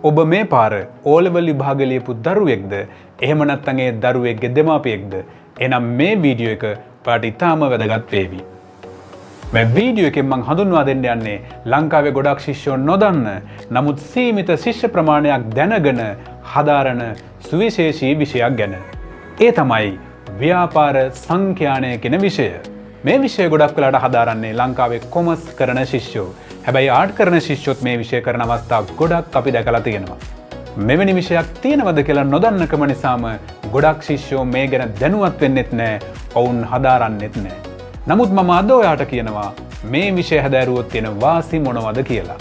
ඔබ මේ පාර ඕලෙවල් විභාග ලියපු දරුවෙක්ද? එහෙම නැත්නම් ඒ දරුවෙක්ගේ දෙමාපියෙක්ද? එහෙනම් මේ වීඩියෝ එක ඔයාලට ඉතාම වැදගත් වේවි. මේ වීඩියෝ එකෙන් මම හඳුන්වා දෙන්න යන්නේ ලංකාවේ ගොඩක් ශිෂ්‍යයෝ නොදන්න නමුත් සීමිත ශිෂ්‍ය ප්‍රමාණයක් දැනගෙන හදාරන සුවිශේෂී විෂයක් ගැන. ඒ තමයි ව්‍යාපාර සංඛ්‍යානය කියන විෂය. මේ විෂය ගොඩක් වෙලාට හදාරන්නේ ලංකාවේ කොමර්ස් කරන ශිෂ්‍යයෝ. හැබැයි ආර්ට් කරන ශිෂ්‍යොත් මේ විෂය කරන අවස්ථා ගොඩක් අපි දැකලා තියෙනවා. මෙවැනි විෂයක් තියෙනවද කියලා නොදන්නකම නිසාම ගොඩක් ශිෂ්‍යෝ මේ ගැන දැනුවත් වෙන්නෙත් නැහැ. ඔවුන් හදාරන්නෙත් නැහැ. නමුත් මම අද ඔයාට කියනවා මේ විෂය හැදෑරුවොත් තියෙන වාසි මොනවද කියලා.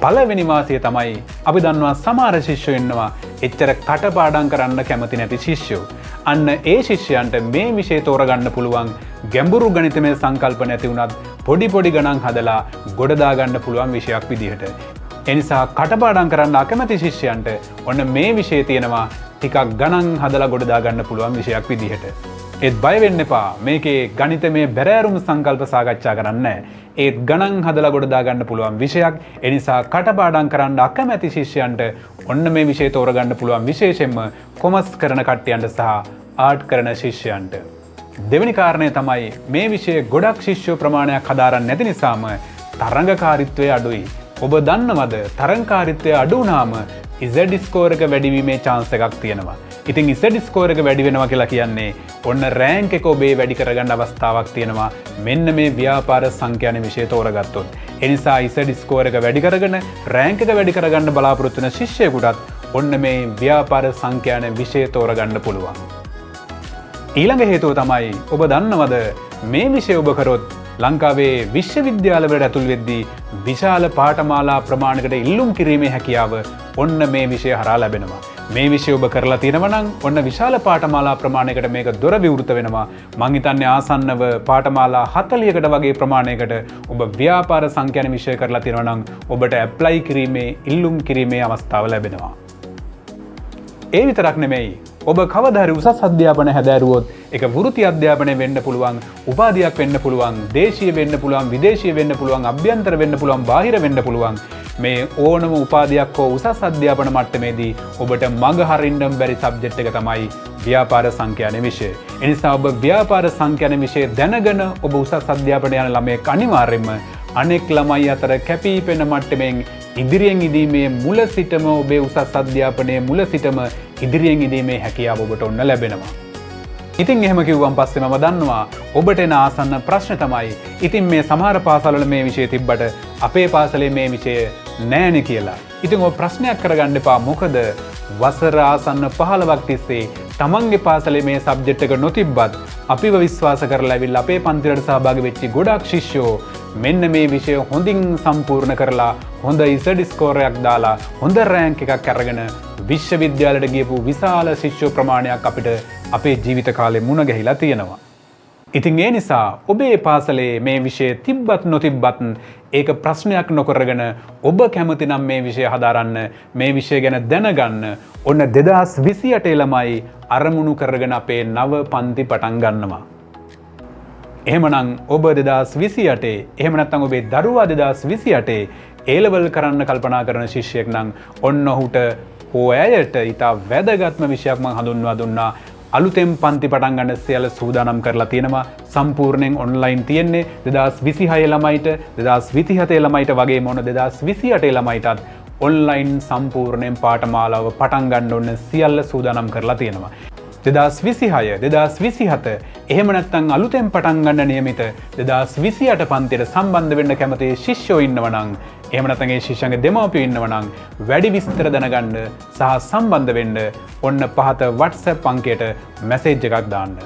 පළවෙනි වාසිය තමයි අපි දන්නවා සමහර ශිෂ්‍යෝ ඉන්නවා එච්චර කටපාඩම් කරන්න කැමති නැති ශිෂ්‍යෝ. අන්න ඒ ශිෂ්‍යයන්ට මේ විෂය තෝරගන්න පුළුවන් ගැඹුරු ගණිතමය සංකල්ප නැති වුණත් පොඩි පොඩි ගණන් හදලා ගොඩ දාගන්න පුළුවන් විෂයක් විදිහට. ඒ නිසා කටපාඩම් කරන්න අකමැති ශිෂ්‍යයන්ට ඔන්න මේ විෂය තියෙනවා ටිකක් ගණන් හදලා ගොඩ දාගන්න පුළුවන් විෂයක් විදිහට. ඒත් බය වෙන්න එපා. මේකේ ගණිතමය බැරෑරුම් සංකල්ප සාකච්ඡා කරන්නේ නැහැ. ඒත් ගණන් හදලා ගොඩ දාගන්න පුළුවන් විෂයක්. ඒ නිසා කටපාඩම් කරන්න අකමැති ශිෂ්‍යයන්ට ඔන්න මේ විෂය තෝරගන්න පුළුවන් විශේෂයෙන්ම කොමර්ස් කරන කට්ටියන්ට සහ ආර්ට් කරන ශිෂ්‍යයන්ට. දෙවෙනි කාරණය තමයි මේ විෂය ගොඩක් ශිෂ්‍ය ප්‍රමාණයක් හදාරන්නේ නැති නිසාම තරඟකාරීත්වය අඩුයි. ඔබ දන්නවද තරඟකාරීත්වය අඩු වුණාම Z ස්කෝර් එක වැඩි වීමේ chance එකක් තියෙනවා. ඉතින් Z ස්කෝර් එක වැඩි වෙනවා කියලා කියන්නේ ඔන්න රෑන්ක් එක ඔබේ වැඩි කරගන්න අවස්ථාවක් තියෙනවා. මෙන්න මේ ව්‍යාපාර සංඛ්‍යාන විෂය තෝරගත්තොත්. ඒ නිසා Z ස්කෝර් එක වැඩි කරගෙන රෑන්ක් එක වැඩි කරගන්න බලාපොරොත්තු වෙන ශිෂ්‍යයෙකුටත් ඔන්න මේ ව්‍යාපාර සංඛ්‍යාන විෂය තෝරගන්න පුළුවන්. ඊළඟ හේතුව තමයි ඔබ දන්නවද මේ විෂය ඔබ කරොත් ලංකාවේ විශ්වවිද්‍යාලවලට ඇතුල් වෙද්දී විශාල පාඨමාලා ප්‍රමාණයකට ඉල්ලුම් කිරීමේ හැකියාව ඔන්න මේ විෂය හරහා ලැබෙනවා. මේ විෂය ඔබ කරලා තියෙනවා නම් ඔන්න විශාල පාඨමාලා ප්‍රමාණයකට මේක දොර විවෘත වෙනවා. මං හිතන්නේ ආසන්නව පාඨමාලා 40කට වගේ ප්‍රමාණයකට ඔබ ව්‍යාපාර සංඛ්‍යාන විෂය කරලා තියෙනවා නම් ඔබට ඇප්ලයි කිරීමේ ඉල්ලුම් කිරීමේ අවස්ථාව ලැබෙනවා. ඒ විතරක් නෙමෙයි ඔබ කවදා හරි උසස් අධ්‍යාපන හැදෑරුවොත් ඒක වෘත්ති අධ්‍යාපනය වෙන්න පුළුවන්, උපාධියක් වෙන්න පුළුවන්, දේශීය වෙන්න පුළුවන්, විදේශීය වෙන්න පුළුවන්, අභ්‍යන්තර වෙන්න පුළුවන්, බාහිර වෙන්න පුළුවන්. මේ ඕනම උපාධියක් හෝ උසස් අධ්‍යාපන මට්ටමේදී ඔබට මඟ හරින්න බැරි සබ්ජෙක්ට් එක තමයි ව්‍යාපාර සංඛ්‍යාන විෂය. ඒ නිසා ඔබ ව්‍යාපාර සංඛ්‍යාන විෂය දැනගෙන ඔබ උසස් අධ්‍යාපනය යන ළමයෙක් අනිවාර්යයෙන්ම අනෙක් ළමයි අතර කැපිපෙන මට්ටමින් ඉදිරියෙන් ඉදීමේ මුල සිටම ඔබේ උසස් අධ්‍යාපනයේ මුල සිටම ඉදිරියෙන් ඉදීමේ හැකියාව ඔබට ඔන්න ලැබෙනවා. ඉතින් එහෙම කිව්වන් පස්සේ මම දන්නවා ඔබට එන ආසන්න ප්‍රශ්න තමයි ඉතින් මේ සමහර පාසල්වල මේ විෂය තිබ්බට අපේ පාසලේ මේ විෂය නැහැනේ කියලා. ඉතින් ඔය ප්‍රශ්නයක් කරගන්න එපා. මොකද වසර ආසන්න 15ක් තිස්සේ තමන්ගේ පාසලේ මේ සබ්ජෙක්ට් එක නොතිබ්බත් අපිව විශ්වාස කරලා ඇවිල්ලා අපේ පන්තිවලට සහභාගී වෙච්ච ගොඩක් ශිෂ්‍යෝ මෙන්න මේ විෂය හොඳින් සම්පූර්ණ කරලා හොඳ Z ස්කෝර් එකක් දාලා හොඳ රෑන්ක් එකක් අරගෙන විශ්වවිද්‍යාලයට ගියපු විශාල ශිෂ්‍ය ප්‍රමාණයක් අපිට අපේ ජීවිත කාලේ මුණ ගැහිලා තියෙනවා. ඉතින් ඒ නිසා ඔබේ පාසලේ මේ විෂය තිබ්බත් නොතිබ්බත් ඒක ප්‍රශ්නයක් නොකරගෙන ඔබ කැමති නම් මේ විෂය හදාරන්න, මේ විෂය ගැන දැනගන්න ඔන්න 2028 ළමයි අරමුණු කරගෙන අපේ නව පන්ති පටන් ගන්නවා. එහෙමනම් ඔබ 2028 එහෙම නැත්නම් ඔබේ දරුවා 2028 A level කරන්න කල්පනා කරන ශිෂ්‍යයෙක් නම් ඔන්න ඔහුට ඔයයට ඊට වැදගත්ම විෂයක් මම හඳුන්වා දුන්නා. අලුතෙන් පන්ති පටන් ගන්න සියල්ල සූදානම් කරලා තියෙනවා. සම්පූර්ණයෙන් ඔන්ලයින් තියෙන්නේ 2026 ළමයිට 2027 ළමයිට වගේම ඕන 2028 ළමයිටත් ඔන්ලයින් සම්පූර්ණයෙන් පාඨමාලාව පටන් ගන්න ඕන සියල්ල සූදානම් කරලා තියෙනවා. 2026 2027 එහෙම නැත්නම් අලුතෙන් පටන් ගන්න නියමිත 2028 පන්තියට සම්බන්ධ වෙන්න කැමති ශිෂ්‍යෝ ඉන්නවා නම් එහෙම නැත්නම් ඒ ශිෂ්‍යයන්ගේ දෙමව්පියෝ ඉන්නවා නම් වැඩි විස්තර දැනගන්න සහ සම්බන්ධ වෙන්න ඔන්න පහත WhatsApp අංකයට මැසේජ් එකක් දාන්න.